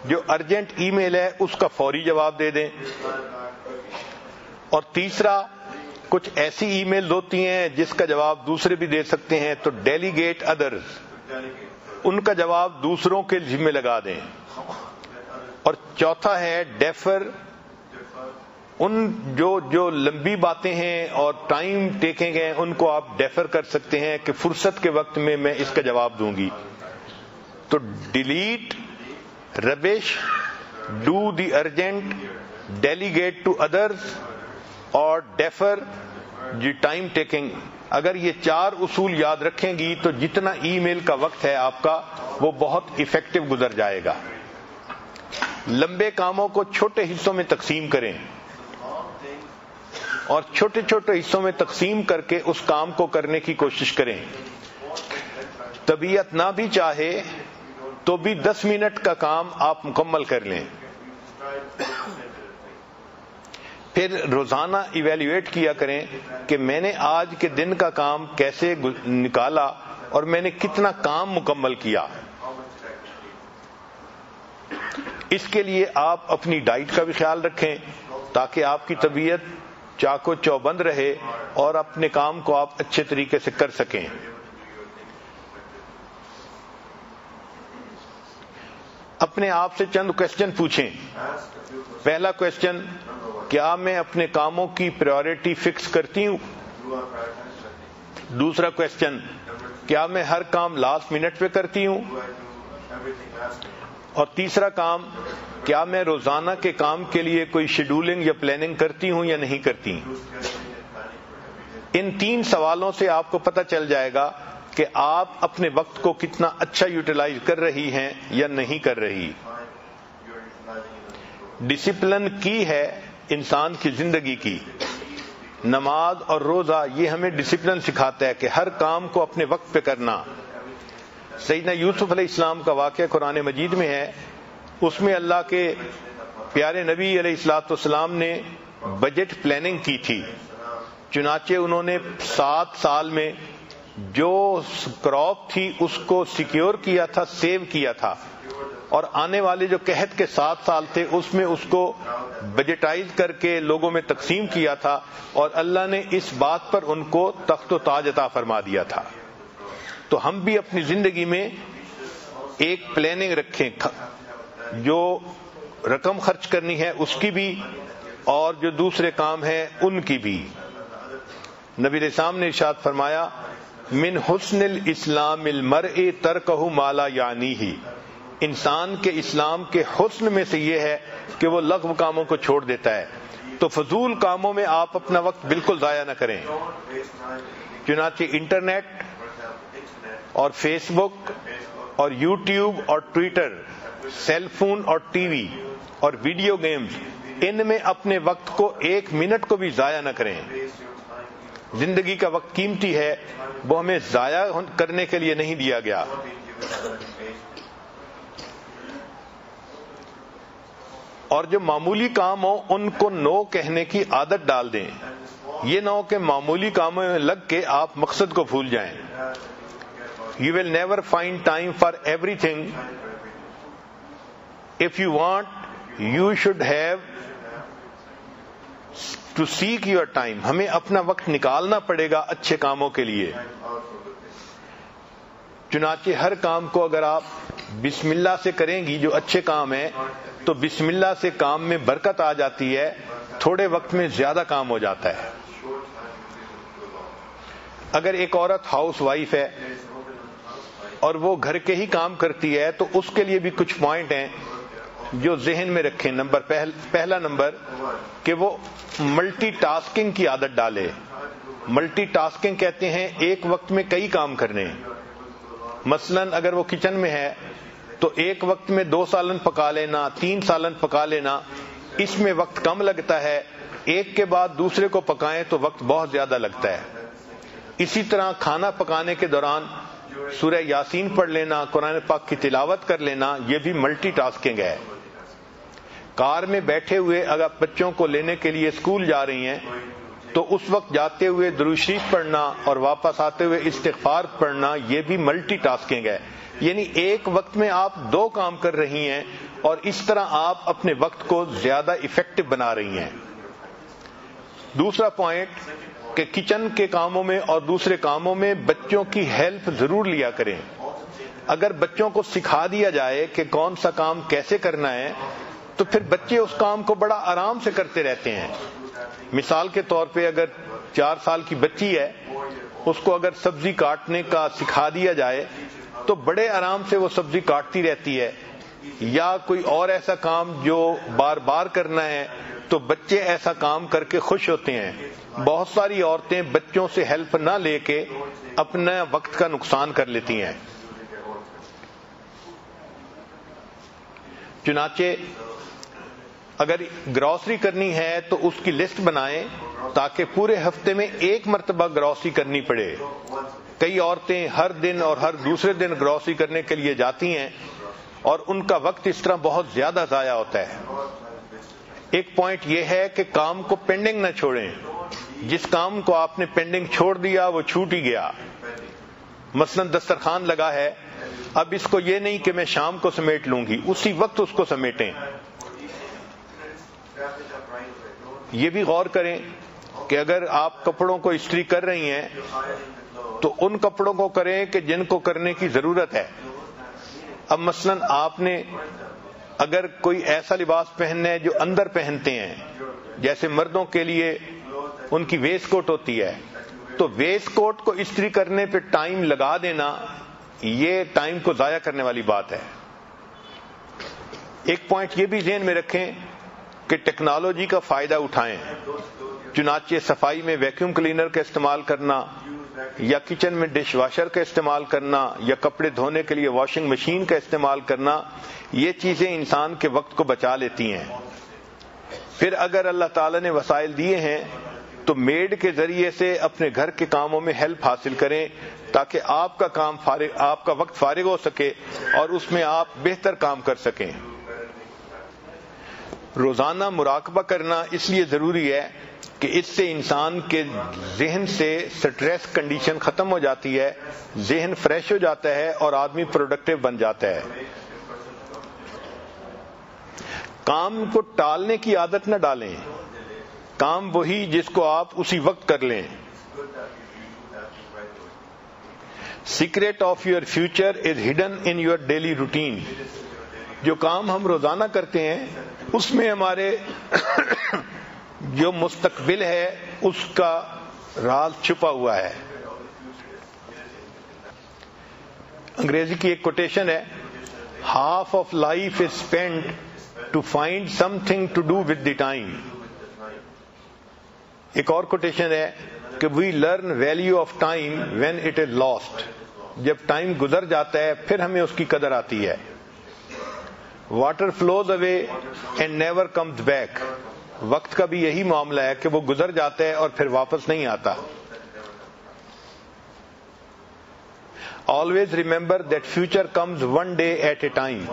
S1: جو ارجنٹ ای میل ہے اس کا فوری جواب دے دیں. اور تیسرا، کچھ ایسی ای میل ہوتی ہیں جس کا جواب دوسرے بھی دے سکتے ہیں، تو ڈیلیگیٹ ادرز، ان کا جواب دوسروں کے ذمہ لگا دیں. اور چوتھا ہے ڈیفر. ان جو لمبی باتیں ہیں اور ٹائم ٹیکنگ ہیں ان کو آپ ڈیفر کر سکتے ہیں کہ فرصت کے وقت میں اس کا جواب دوں گی. تو delete rubbish, do the urgent, delegate to others اور ڈیفر دی ٹائم ٹیکنگ. اگر یہ 4 اصول یاد رکھیں گی تو جتنا ای میل کا وقت ہے آپ کا وہ بہت ایفیکٹو گزر جائے گا. لمبے کاموں کو چھوٹے حصوں میں تقسیم کریں اور چھوٹے چھوٹے حصوں میں تقسیم کر کے اس کام کو کرنے کی کوشش کریں. طبیعت نہ بھی چاہے تو بھی 10 منٹ کا کام آپ مکمل کر لیں. پھر روزانہ ایویلیویٹ کیا کریں کہ میں نے آج کے دن کا کام کیسے نکالا اور میں نے کتنا کام مکمل کیا. اس کے لیے آپ اپنی ڈائٹ کا بھی خیال رکھیں تاکہ آپ کی طبیعت چاقو چوبند رہے اور اپنے کام کو آپ اچھے طریقے سے کر سکیں. اپنے آپ سے چند کوشچن پوچھیں. پہلا کوشچن، کیا میں اپنے کاموں کی پریورٹی فکس کرتی ہوں؟ دوسرا کوشچن، کیا میں ہر کام لاسٹ منٹ پہ کرتی ہوں؟ اور تیسرا کام، کیا میں روزانہ کے کام کے لیے کوئی شیڈولنگ یا پلاننگ کرتی ہوں یا نہیں کرتی؟ ان 3 سوالوں سے آپ کو پتہ چل جائے گا کہ آپ اپنے وقت کو کتنا اچھا یوٹیلائز کر رہی ہیں یا نہیں کر رہی. ڈسپلن کی ہے انسان کی زندگی کی. نماز اور روزہ یہ ہمیں ڈسپلن سکھاتا ہے کہ ہر کام کو اپنے وقت پہ کرنا. سیدنا یوسف علیہ السلام کا واقعہ قرآن مجید میں ہے. اس میں اللہ کے پیارے نبی علیہ الصلوۃ والسلام نے بجٹ پلاننگ کی تھی. چنانچہ انہوں نے 7 سال میں جو کراپ تھی اس کو سیکیور کیا تھا، سیو کیا تھا، اور آنے والے جو قحط کے 7 سال تھے اس میں اس کو بجٹائز کر کے لوگوں میں تقسیم کیا تھا، اور اللہ نے اس بات پر ان کو تخت و تاج عطا فرما دیا تھا۔ تو ہم بھی اپنی زندگی میں ایک پلاننگ رکھیں، جو رقم خرچ کرنی ہے اس کی بھی، اور جو دوسرے کام ہیں ان کی بھی۔ نبی علیہ السلام نے ارشاد فرمایا، من حسن الاسلام المرء ترکہ ما لا یعنیہ، انسان کے اسلام کے حسن میں سے یہ ہے کہ وہ لغو کاموں کو چھوڑ دیتا ہے۔ تو فضول کاموں میں آپ اپنا وقت بالکل ضائع نہ کریں۔ چنانچہ انٹرنیٹ اور فیس بک اور یوٹیوب اور ٹویٹر، سیل فون اور ٹی وی اور ویڈیو گیمز، ان میں اپنے وقت کو 1 منٹ کو بھی ضائع نہ کریں۔ زندگی کا وقت قیمتی ہے، وہ ہمیں ضائع کرنے کے لیے نہیں دیا گیا۔ اور جو معمولی کام ہو ان کو نو کہنے کی عادت ڈال دیں۔ یہ نہ ہو کہ معمولی کاموں میں لگ کے آپ مقصد کو بھول جائیں۔ You will never find time for everything. If you want, you should have to seek your time. ہمیں اپنا وقت نکالنا پڑے گا اچھے کاموں کے لیے۔ چنانچہ ہر کام کو اگر آپ بسم اللہ سے کریں گی، جو اچھے کام ہیں، تو بسم اللہ سے کام میں برکت آ جاتی ہے، تھوڑے وقت میں زیادہ کام ہو جاتا ہے۔ اگر ایک عورت ہاؤس وائف ہے اور وہ گھر کے ہی کام کرتی ہے تو اس کے لیے بھی کچھ پوائنٹ ہیں جو ذہن میں رکھیں۔ پہلا نمبر کہ وہ ملٹی ٹاسکنگ کی عادت ڈالے۔ ملٹی ٹاسکنگ کہتے ہیں ایک وقت میں کئی کام کرنے۔ مثلا اگر وہ کچن میں ہے تو ایک وقت میں 2 سالن پکا لینا، 3 سالن پکا لینا، اس میں وقت کم لگتا ہے۔ ایک کے بعد دوسرے کو پکائیں تو وقت بہت زیادہ لگتا ہے۔ اسی طرح کھانا پکانے کے دوران سورہ یاسین پڑھ لینا، قرآن پاک کی تلاوت کر لینا، یہ بھی ملٹی ٹاسکنگ ہے۔ کار میں بیٹھے ہوئے اگر بچوں کو لینے کے لیے اسکول جا رہی ہیں تو اس وقت جاتے ہوئے درود شریف پڑھنا اور واپس آتے ہوئے استغفار پڑھنا، یہ بھی ملٹی ٹاسکنگ ہے۔ یعنی ایک وقت میں آپ 2 کام کر رہی ہیں، اور اس طرح آپ اپنے وقت کو زیادہ ایفیکٹو بنا رہی ہیں۔ دوسرا پوائنٹ کہ کچن کے کاموں میں اور دوسرے کاموں میں بچوں کی ہیلپ ضرور لیا کریں۔ اگر بچوں کو سکھا دیا جائے کہ کون سا کام کیسے کرنا ہے تو پھر بچے اس کام کو بڑا آرام سے کرتے رہتے ہیں۔ مثال کے طور پہ اگر 4 سال کی بچی ہے، اس کو اگر سبزی کاٹنے کا سکھا دیا جائے تو بڑے آرام سے وہ سبزی کاٹتی رہتی ہے۔ یا کوئی اور ایسا کام جو بار بار کرنا ہے تو بچے ایسا کام کر کے خوش ہوتے ہیں۔ بہت ساری عورتیں بچوں سے ہیلپ نہ لے کے اپنا وقت کا نقصان کر لیتی ہیں۔ چنانچہ اگر گروسری کرنی ہے تو اس کی لسٹ بنائیں تاکہ پورے ہفتے میں 1 مرتبہ گروسری کرنی پڑے۔ کئی عورتیں ہر دن اور ہر دوسرے دن گروسری کرنے کے لیے جاتی ہیں اور ان کا وقت اس طرح بہت زیادہ ضائع ہوتا ہے۔ ایک پوائنٹ یہ ہے کہ کام کو پینڈنگ نہ چھوڑیں۔ جس کام کو آپ نے پینڈنگ چھوڑ دیا وہ چھوٹ ہی گیا۔ مثلا دسترخوان لگا ہے، اب اس کو یہ نہیں کہ میں شام کو سمیٹ لوں گی، اسی وقت اس کو سمیٹیں۔ یہ بھی غور کریں کہ اگر آپ کپڑوں کو استری کر رہی ہیں تو ان کپڑوں کو کریں کہ جن کو کرنے کی ضرورت ہے۔ اب مثلا آپ نے اگر کوئی ایسا لباس پہننا ہے جو اندر پہنتے ہیں، جیسے مردوں کے لیے ان کی ویسٹ کوٹ ہوتی ہے، تو ویسٹ کوٹ کو استری کرنے پہ ٹائم لگا دینا، یہ ٹائم کو ضائع کرنے والی بات ہے۔ ایک پوائنٹ یہ بھی ذہن میں رکھیں کہ ٹیکنالوجی کا فائدہ اٹھائیں۔ چنانچہ صفائی میں ویکیوم کلینر کا استعمال کرنا، یا کچن میں ڈش واشر کا استعمال کرنا، یا کپڑے دھونے کے لیے واشنگ مشین کا استعمال کرنا، یہ چیزیں انسان کے وقت کو بچا لیتی ہیں۔ پھر اگر اللہ تعالی نے وسائل دیے ہیں تو میڈ کے ذریعے سے اپنے گھر کے کاموں میں ہیلپ حاصل کریں تاکہ آپ کا وقت فارغ ہو سکے اور اس میں آپ بہتر کام کر سکیں۔ روزانہ مراقبہ کرنا اس لیے ضروری ہے کہ اس سے انسان کے ذہن سے سٹریس کنڈیشن ختم ہو جاتی ہے، ذہن فریش ہو جاتا ہے اور آدمی پروڈکٹیو بن جاتا ہے۔ کام کو ٹالنے کی عادت نہ ڈالیں، کام وہی جس کو آپ اسی وقت کر لیں۔ Secret of your future is hidden in your daily routine. جو کام ہم روزانہ کرتے ہیں اس میں ہمارے جو مستقبل ہے اس کا راز چھپا ہوا ہے۔ انگریزی کی ایک کوٹیشن ہے، half of life is spend to find something to do with the time. ایک اور کوٹیشن ہے کہ we learn value of time when it is lost. جب ٹائم گزر جاتا ہے پھر ہمیں اس کی قدر آتی ہے۔ Water flows away and never comes back. وقت کا بھی یہی معاملہ ہے کہ وہ گزر جاتا ہے اور پھر واپس نہیں آتا۔ Always remember that future comes one day at a time.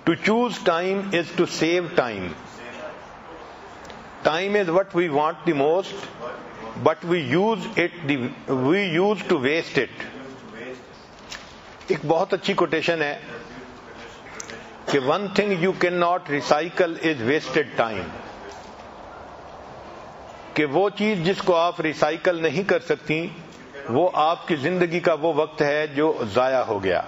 S1: To choose time is to save time. Time is what we want the most but we use to waste it. ایک بہت اچھی کوٹیشن ہے کہ one thing you can not recycle is wasted time. کہ وہ چیز جس کو آپ ریسائکل نہیں کر سکتی وہ آپ کی زندگی کا وہ وقت ہے جو ضائع ہو گیا،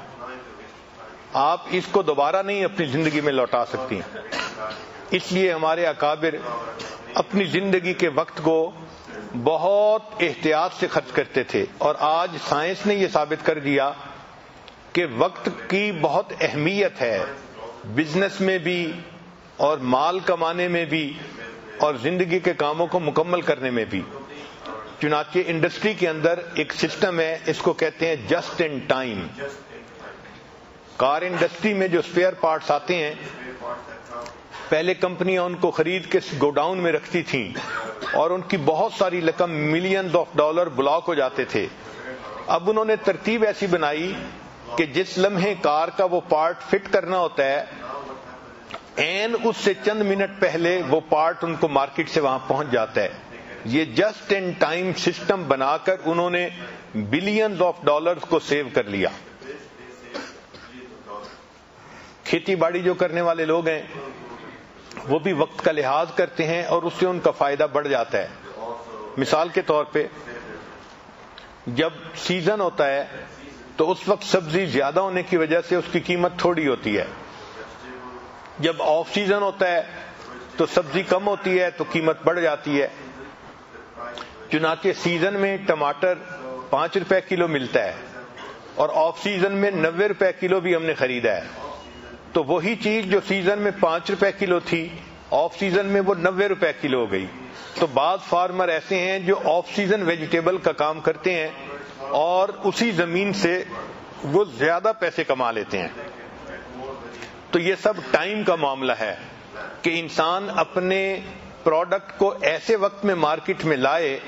S1: آپ اس کو دوبارہ نہیں اپنی زندگی میں لوٹا سکتی۔ اس لیے ہمارے اکابر اپنی زندگی کے وقت کو بہت احتیاط سے خرچ کرتے تھے، اور آج سائنس نے یہ ثابت کر دیا کہ وقت کی بہت اہمیت ہے، بزنس میں بھی اور مال کمانے میں بھی اور زندگی کے کاموں کو مکمل کرنے میں بھی۔ چنانچہ انڈسٹری کے اندر ایک سسٹم ہے، اس کو کہتے ہیں just in time. Car industry میں جو اسپیئر پارٹس آتے ہیں، پہلے کمپنیاں ان کو خرید کے گوڈاؤن میں رکھتی تھیں اور ان کی بہت ساری رقم ملینز آف ڈالر بلاک ہو جاتے تھے۔ اب انہوں نے ترتیب ایسی بنائی کہ جس لمحے کار کا وہ پارٹ فٹ کرنا ہوتا ہے، عین اس سے چند منٹ پہلے وہ پارٹ ان کو مارکیٹ سے وہاں پہنچ جاتا ہے۔ یہ جسٹ ان ٹائم سسٹم بنا کر انہوں نے بلینز آف ڈالرز کو سیو کر لیا۔ کھیتی باڑی جو کرنے والے لوگ ہیں وہ بھی وقت کا لحاظ کرتے ہیں اور اس سے ان کا فائدہ بڑھ جاتا ہے۔ مثال کے طور پہ جب سیزن ہوتا ہے تو اس وقت سبزی زیادہ ہونے کی وجہ سے اس کی قیمت تھوڑی ہوتی ہے، جب آف سیزن ہوتا ہے تو سبزی کم ہوتی ہے تو قیمت بڑھ جاتی ہے۔ چنانچہ سیزن میں ٹماٹر 5 روپے کلو ملتا ہے اور آف سیزن میں 90 روپے کلو بھی ہم نے خریدا ہے، تو وہی چیز جو سیزن میں 5 روپے کلو تھی آف سیزن میں وہ 90 روپے کلو ہو گئی۔ تو بعض فارمر ایسے ہیں جو آف سیزن ویجیٹیبل کا کام کرتے ہیں اور اسی زمین سے وہ زیادہ پیسے کما لیتے ہیں۔ تو یہ سب ٹائم کا معاملہ ہے کہ انسان اپنے پروڈکٹ کو ایسے وقت میں مارکیٹ میں لائے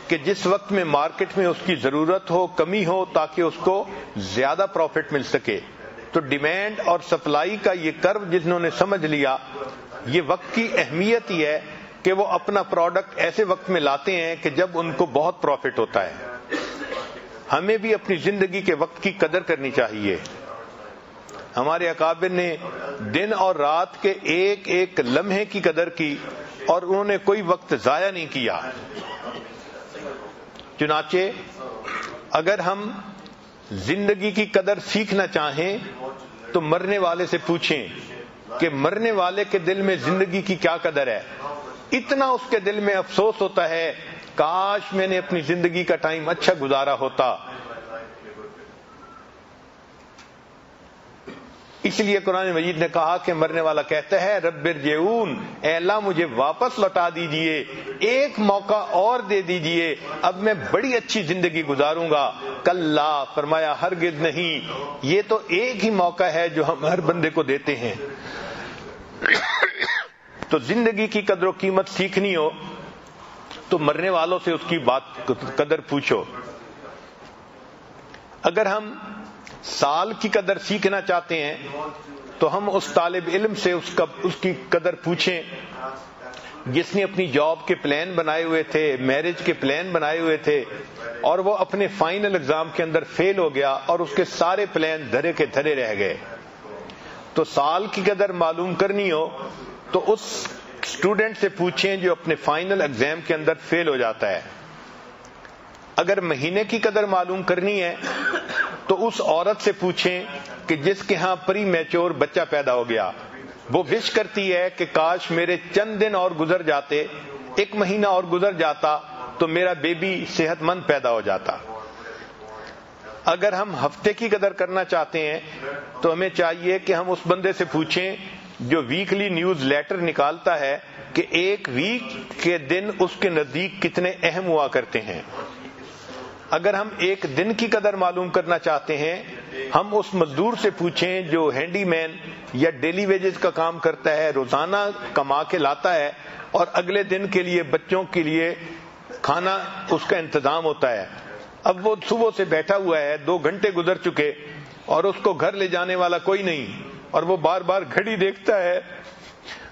S1: کہ جس وقت میں مارکیٹ میں اس کی ضرورت ہو، کمی ہو، تاکہ اس کو زیادہ پروفٹ مل سکے۔ تو ڈیمانڈ اور سپلائی کا یہ کرو جنہوں نے سمجھ لیا، یہ وقت کی اہمیت ہی ہے کہ وہ اپنا پروڈکٹ ایسے وقت میں لاتے ہیں کہ جب ان کو بہت پروفٹ ہوتا ہے۔ ہمیں بھی اپنی زندگی کے وقت کی قدر کرنی چاہیے۔ ہمارے اکابر نے دن اور رات کے ایک ایک لمحے کی قدر کی اور انہوں نے کوئی وقت ضائع نہیں کیا۔ چنانچہ اگر ہم زندگی کی قدر سیکھنا چاہیں تو مرنے والے سے پوچھیں کہ مرنے والے کے دل میں زندگی کی کیا قدر ہے۔ اتنا اس کے دل میں افسوس ہوتا ہے، کاش میں نے اپنی زندگی کا ٹائم اچھا گزارا ہوتا۔ اس لیے قرآن مجید نے کہا کہ مرنے والا کہتا ہے رب ارجعون، اے اللہ مجھے واپس لوٹا دیجئے، ایک موقع اور دے دیجئے، اب میں بڑی اچھی زندگی گزاروں گا۔ کلا، فرمایا ہرگز نہیں، یہ تو ایک ہی موقع ہے جو ہم ہر بندے کو دیتے ہیں۔ تو زندگی کی قدر و قیمت سیکھنی ہو تو مرنے والوں سے اس کی بات قدر پوچھو۔ اگر ہم سال کی قدر سیکھنا چاہتے ہیں تو ہم اس طالب علم سے اس کی قدر پوچھیں جس نے اپنی جاب کے پلان بنائے ہوئے تھے، میرج کے پلان بنائے ہوئے تھے، اور وہ اپنے فائنل ایگزام کے اندر فیل ہو گیا اور اس کے سارے پلان دھرے کے دھرے رہ گئے. تو سال کی قدر معلوم کرنی ہو تو اس اسٹوڈنٹ سے پوچھیں جو اپنے فائنل ایگزام کے اندر فیل ہو جاتا ہے. اگر مہینے کی قدر معلوم کرنی ہے تو اس عورت سے پوچھیں کہ جس کے ہاں پری میچور بچہ پیدا ہو گیا. وہ وش کرتی ہے کہ کاش میرے چند دن اور گزر جاتے، 1 مہینہ اور گزر جاتا تو میرا بیبی صحت مند پیدا ہو جاتا. اگر ہم ہفتے کی قدر کرنا چاہتے ہیں تو ہمیں چاہیے کہ ہم اس بندے سے پوچھیں جو ویکلی نیوز لیٹر نکالتا ہے کہ ایک ویک کے دن اس کے نزدیک کتنے اہم ہوا کرتے ہیں. اگر ہم ایک دن کی قدر معلوم کرنا چاہتے ہیں، ہم اس مزدور سے پوچھیں جو ہینڈی مین یا ڈیلی ویجز کا کام کرتا ہے، روزانہ کما کے لاتا ہے اور اگلے دن کے لیے بچوں کے لیے کھانا اس کا انتظام ہوتا ہے. اب وہ صبح سے بیٹھا ہوا ہے، 2 گھنٹے گزر چکے اور اس کو گھر لے جانے والا کوئی نہیں، اور وہ بار بار گھڑی دیکھتا ہے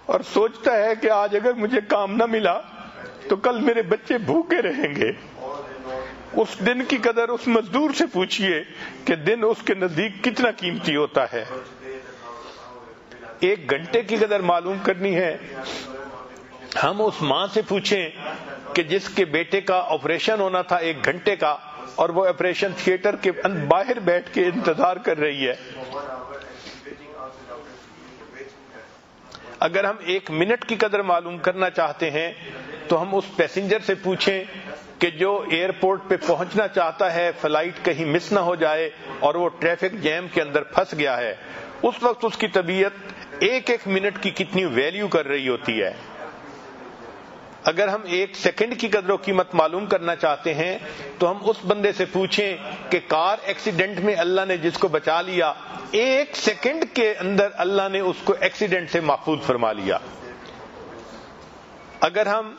S1: اور سوچتا ہے کہ آج اگر مجھے کام نہ ملا تو کل میرے بچے بھوکے رہیں گے. اس دن کی قدر اس مزدور سے پوچھئے کہ دن اس کے نزدیک کتنا قیمتی ہوتا ہے. 1 گھنٹے کی قدر معلوم کرنی ہے، ہم اس ماں سے پوچھیں کہ جس کے بیٹے کا آپریشن ہونا تھا 1 گھنٹے کا اور وہ آپریشن تھیٹر کے باہر بیٹھ کے انتظار کر رہی ہے. اگر ہم 1 منٹ کی قدر معلوم کرنا چاہتے ہیں تو ہم اس پیسنجر سے پوچھیں کہ جو ایئرپورٹ پہ پہنچنا چاہتا ہے، فلائٹ کہیں مس نہ ہو جائے اور وہ ٹریفک جیم کے اندر پھنس گیا ہے، اس وقت اس کی طبیعت 1 منٹ کی کتنی ویلیو کر رہی ہوتی ہے. اگر ہم 1 سیکنڈ کی قدر و قیمت معلوم کرنا چاہتے ہیں تو ہم اس بندے سے پوچھیں کہ کار ایکسیڈنٹ میں اللہ نے جس کو بچا لیا، 1 سیکنڈ کے اندر اللہ نے اس کو ایکسیڈنٹ سے محفوظ فرما لیا. اگر ہم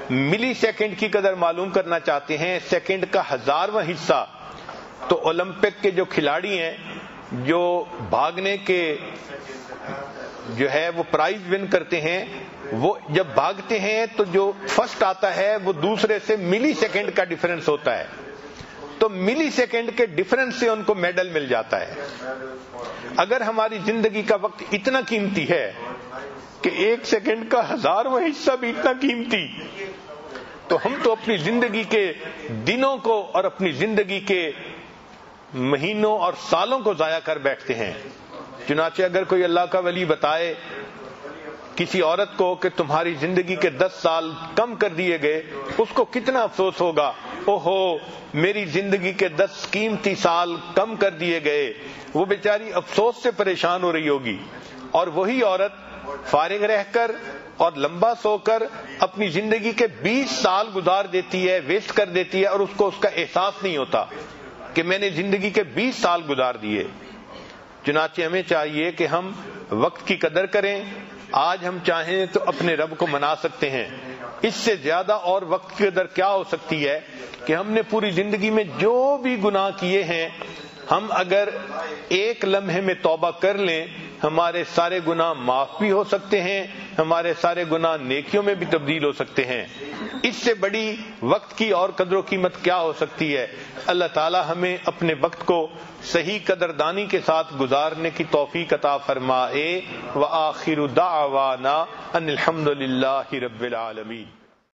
S1: ملی سیکنڈ کی قدر معلوم کرنا چاہتے ہیں، سیکنڈ کا 1000واں حصہ، تو اولمپک کے جو کھلاڑی ہیں جو بھاگنے کے جو ہے وہ پرائز ون کرتے ہیں، وہ جب بھاگتے ہیں تو جو فرسٹ آتا ہے وہ دوسرے سے ملی سیکنڈ کا ڈیفرنس ہوتا ہے، تو ملی سیکنڈ کے ڈیفرنس سے ان کو میڈل مل جاتا ہے. اگر ہماری زندگی کا وقت اتنا قیمتی ہے کہ 1 سیکنڈ کا 1000واں حصہ بھی اتنا قیمتی، تو ہم تو اپنی زندگی کے دنوں کو اور اپنی زندگی کے مہینوں اور سالوں کو ضائع کر بیٹھتے ہیں. چنانچہ اگر کوئی اللہ کا ولی بتائے کسی عورت کو کہ تمہاری زندگی کے 10 سال کم کر دیے گئے، اس کو کتنا افسوس ہوگا، اوہو میری زندگی کے 10 قیمتی سال کم کر دیے گئے. وہ بیچاری افسوس سے پریشان ہو رہی ہوگی، اور وہی عورت فارغ رہ کر اور لمبا سو کر اپنی زندگی کے 20 سال گزار دیتی ہے، ویسٹ کر دیتی ہے، اور اس کو اس کا احساس نہیں ہوتا کہ میں نے زندگی کے 20 سال گزار دیے. چنانچہ ہمیں چاہیے کہ ہم وقت کی قدر کریں. آج ہم چاہیں تو اپنے رب کو منا سکتے ہیں، اس سے زیادہ اور وقت کی قدر کیا ہو سکتی ہے کہ ہم نے پوری زندگی میں جو بھی گناہ کیے ہیں، ہم اگر 1 لمحے میں توبہ کر لیں، ہمارے سارے گناہ معاف بھی ہو سکتے ہیں، ہمارے سارے گناہ نیکیوں میں بھی تبدیل ہو سکتے ہیں. اس سے بڑی وقت کی اور قدر و قیمت کیا ہو سکتی ہے. اللہ تعالی ہمیں اپنے وقت کو صحیح قدردانی کے ساتھ گزارنے کی توفیق عطا فرمائے. وآخر دعوانا ان الحمد للہ رب العالمین.